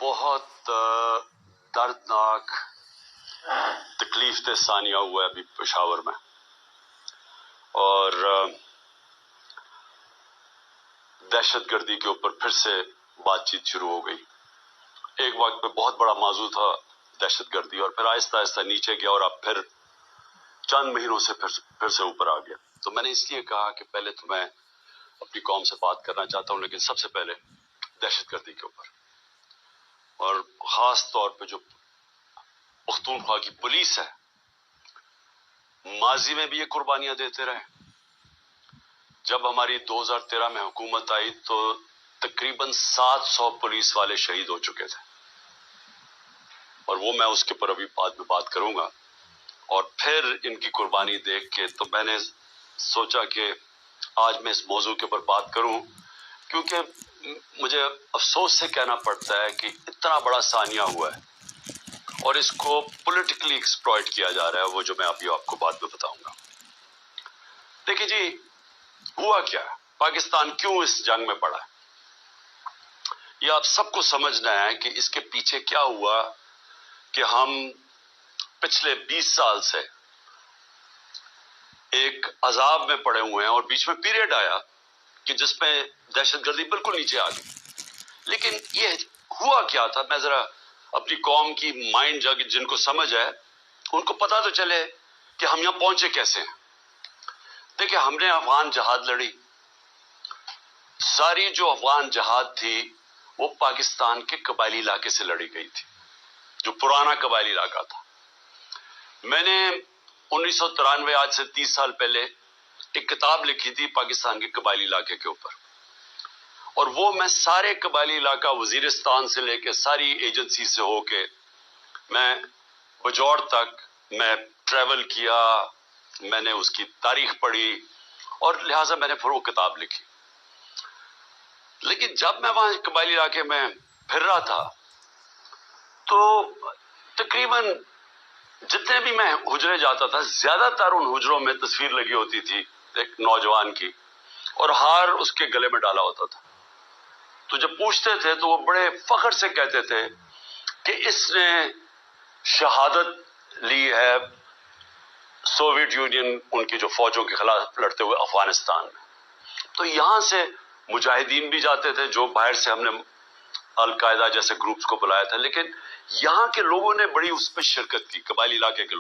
بہت دردناک تکلیف دہ ثانیہ ہوا ہے ابھی پشاور میں، اور دہشت گردی کے اوپر پھر سے بات چیت شروع ہو گئی۔ ایک وقت پہ بہت بڑا موضوع تھا دہشت گردی، اور پھر آہستہ آہستہ نیچے گیا، اور اب پھر چند مہینوں سے پھر سے اوپر آ گیا۔ تو میں نے اس لیے کہا کہ پہلے تو میں اپنی قوم سے بات کرنا چاہتا ہوں، لیکن سب سے پہلے دہشت گردی کے اوپر، اور خاص طور پہ جو پختونخوا کی پولیس ہے، ماضی میں بھی یہ قربانیاں دیتے رہے۔ جب ہماری 2013 میں حکومت آئی تو تقریباً 700 پولیس والے شہید ہو چکے تھے، اور وہ میں اس کے اوپر ابھی بعد میں بات کروں گا۔ اور پھر ان کی قربانی دیکھ کے تو میں نے سوچا کہ آج میں اس موضوع کے اوپر بات کروں، کیونکہ مجھے افسوس سے کہنا پڑتا ہے کہ اتنا بڑا ثانیہ ہوا ہے اور اس کو پولیٹیکلی ایکسپلائٹ کیا جا رہا ہے، وہ جو میں ابھی آپ کو بعد میں بتاؤں گا۔ دیکھیے جی، ہوا کیا ہے، پاکستان کیوں اس جنگ میں پڑا ہے، یہ آپ سب کو سمجھنا ہے کہ اس کے پیچھے کیا ہوا کہ ہم پچھلے 20 سال سے ایک عذاب میں پڑے ہوئے ہیں، اور بیچ میں پیریڈ آیا کہ جس میں دہشت گردی بالکل نیچے آ گئی۔ لیکن یہ ہوا کیا تھا، میں ذرا اپنی قوم کی مائنڈ جن کو سمجھ ہے ان کو پتا تو چلے کہ ہم یہاں پہنچے کیسے ہیں۔ دیکھیں، ہم نے افغان جہاد لڑی، ساری جو افغان جہاد تھی وہ پاکستان کے قبائلی علاقے سے لڑی گئی تھی، جو پرانا قبائلی علاقہ تھا۔ میں نے 1993 آج سے 30 سال پہلے ایک کتاب لکھی تھی پاکستان کے قبائلی علاقے کے اوپر، اور وہ میں سارے قبائلی علاقہ وزیرستان سے لے کے ساری ایجنسی سے ہو کے میں بجوڑ تک میں ٹریول کیا، میں نے اس کی تاریخ پڑھی، اور لہٰذا میں نے پھر وہ کتاب لکھی۔ لیکن جب میں وہاں قبائلی علاقے میں پھر رہا تھا تو تقریباً جتنے بھی میں حجرے جاتا تھا، زیادہ تر ان حجروں میں تصویر لگی ہوتی تھی ایک نوجوان کی، اور ہار اس کے گلے میں ڈالا ہوتا تھا۔ تو جب پوچھتے تھے تو وہ بڑے فخر سے کہتے تھے کہ اس نے شہادت لی ہے سوویت یونین ان کی جو فوجوں کے خلاف لڑتے ہوئے افغانستان میں۔ تو یہاں سے مجاہدین بھی جاتے تھے، جو باہر سے ہم نے القاعدہ جیسے گروپس کو بلایا تھا، لیکن یہاں کے لوگوں نے بڑی اس میں شرکت کی، قبائلی علاقے کے لوگ۔